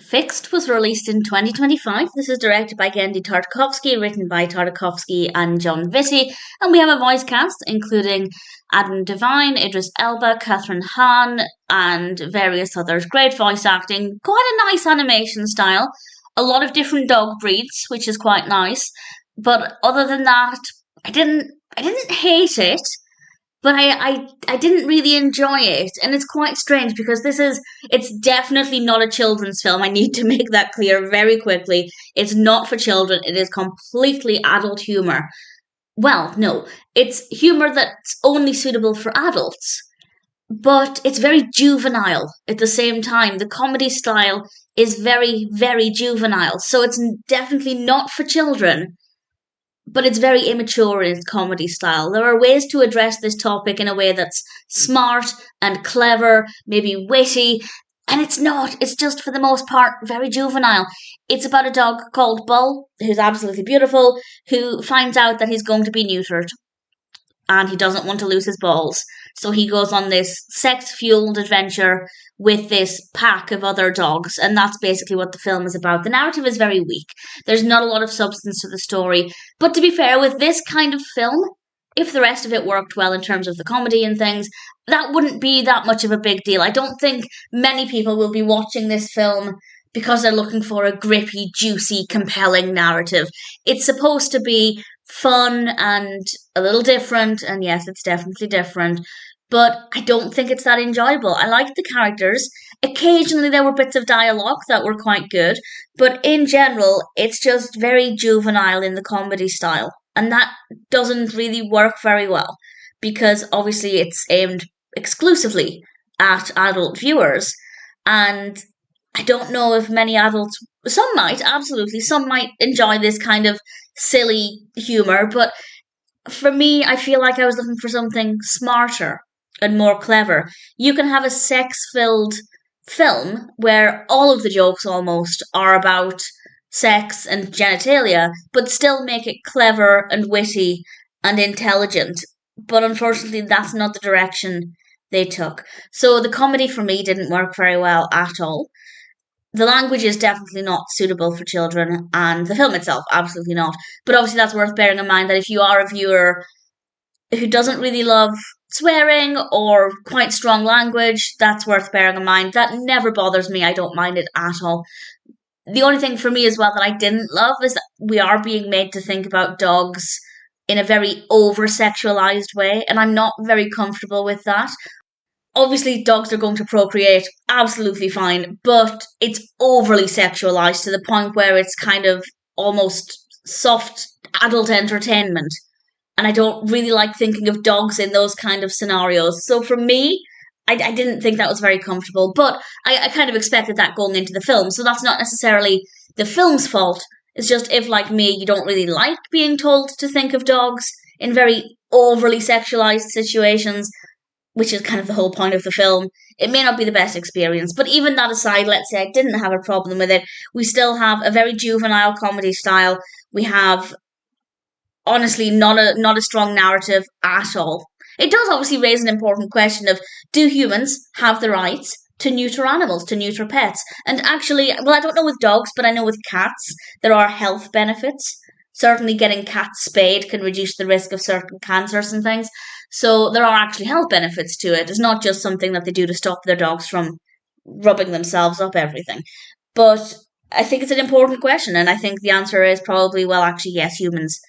Fixed was released in 2025. This is directed by Genndy Tartakovsky, written by Tartakovsky and John Vitti, and we have a voice cast including DeVine, Idris Elba, Kathryn Hahn, and various others. Great voice acting, quite a nice animation style, a lot of different dog breeds, which is quite nice. But other than that, I didn't hate it, but I didn't really enjoy it, and it's quite strange because it's definitely not a children's film. I need to make that clear very quickly. It's not for children. It is completely adult humor. Well, no, it's humor that's only suitable for adults, but it's very juvenile at the same time. The comedy style is very, very juvenile, so it's definitely not for children, but it's very immature in its comedy style. There are ways to address this topic in a way that's smart and clever, maybe witty, and it's not. It's just, for the most part, very juvenile. It's about a dog called Bull, who's absolutely beautiful, who finds out that he's going to be neutered and he doesn't want to lose his balls. So he goes on this sex fueled adventure with this pack of other dogs, and that's basically what the film is about. The narrative is very weak. There's not a lot of substance to the story. But to be fair, with this kind of film, if the rest of it worked well in terms of the comedy and things, that wouldn't be that much of a big deal. I don't think many people will be watching this film because they're looking for a grippy, juicy, compelling narrative. It's supposed to be fun and a little different, and yes, it's definitely different, but I don't think it's that enjoyable. I liked the characters. Occasionally there were bits of dialogue that were quite good, but in general, it's just very juvenile in the comedy style, and that doesn't really work very well because obviously it's aimed exclusively at adult viewers, and I don't know if many adults, some might, absolutely, some might enjoy this kind of silly humor, but for me, I feel like I was looking for something smarter and more clever. You can have a sex filled film where all of the jokes almost are about sex and genitalia, but still make it clever and witty and intelligent. But unfortunately, that's not the direction they took. So the comedy for me didn't work very well at all. The language is definitely not suitable for children, and the film itself, absolutely not. But obviously, that's worth bearing in mind that if you are a viewer who doesn't really love swearing or quite strong language, that's worth bearing in mind. That never bothers me. I don't mind it at all. The only thing for me as well that I didn't love is that we are being made to think about dogs in a very over sexualized way, and I'm not very comfortable with that. Obviously, dogs are going to procreate absolutely fine, but it's overly sexualized to the point where it's kind of almost soft adult entertainment. And I don't really like thinking of dogs in those kind of scenarios. So for me, I didn't think that was very comfortable, but I kind of expected that going into the film. So that's not necessarily the film's fault. It's just if, like me, you don't really like being told to think of dogs in very overly sexualized situations, which is kind of the whole point of the film, it may not be the best experience. But even that aside, let's say I didn't have a problem with it, we still have a very juvenile comedy style. We have, honestly, not a strong narrative at all. It does obviously raise an important question of, do humans have the rights to neuter animals, to neuter pets? And actually, well, I don't know with dogs, but I know with cats, there are health benefits. Certainly getting cats spayed can reduce the risk of certain cancers and things. So there are actually health benefits to it. It's not just something that they do to stop their dogs from rubbing themselves up everything. But I think it's an important question, and I think the answer is probably, well, actually, yes, humans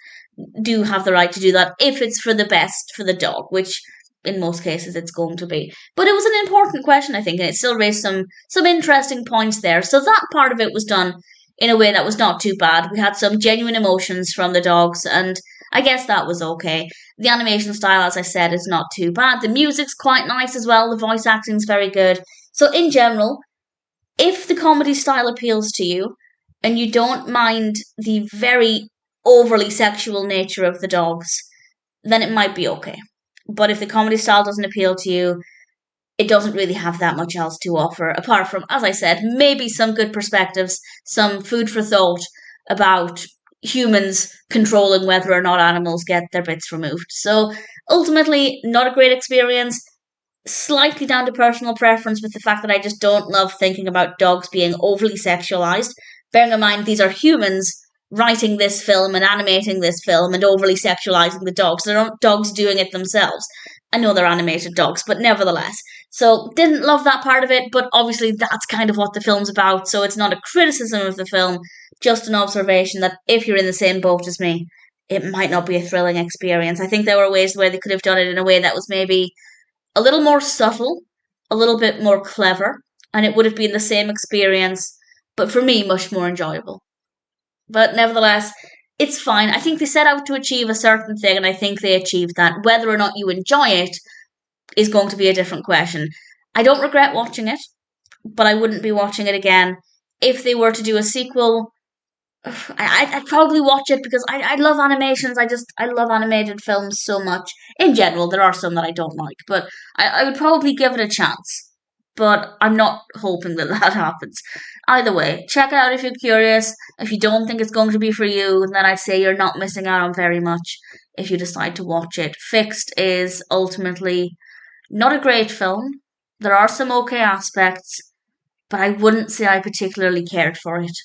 do have the right to do that if it's for the best for the dog, which in most cases it's going to be. But it was an important question, I think, and it still raised some interesting points there. So that part of it was done in a way that was not too bad. We had some genuine emotions from the dogs, and I guess that was okay. The animation style, as I said, is not too bad. The music's quite nice as well. The voice acting's very good. So in general, if the comedy style appeals to you, and you don't mind the very overly sexual nature of the dogs, then it might be okay. But if the comedy style doesn't appeal to you, it doesn't really have that much else to offer, apart from, as I said, maybe some good perspectives, some food for thought about humans controlling whether or not animals get their bits removed. So ultimately, not a great experience. slightly down to personal preference with the fact that I just don't love thinking about dogs being overly sexualized. Bearing in mind, these are humans writing this film and animating this film and overly sexualizing the dogs. They're not dogs doing it themselves. I know they're animated dogs, but nevertheless. So, didn't love that part of it, but obviously that's kind of what the film's about, so it's not a criticism of the film, just an observation that if you're in the same boat as me, it might not be a thrilling experience. I think there were ways where they could have done it in a way that was maybe a little more subtle, a little bit more clever, and it would have been the same experience, but for me, much more enjoyable. But nevertheless, it's fine. I think they set out to achieve a certain thing, and I think they achieved that. Whether or not you enjoy it is going to be a different question. I don't regret watching it, but I wouldn't be watching it again. If they were to do a sequel, I'd probably watch it because I love animations. I love animated films so much. In general, there are some that I don't like, but I would probably give it a chance. But I'm not hoping that that happens. Either way, check it out if you're curious. If you don't think it's going to be for you, then I'd say you're not missing out on very much if you decide to watch it. Fixed is ultimately not a great film. There are some okay aspects, but I wouldn't say I particularly cared for it.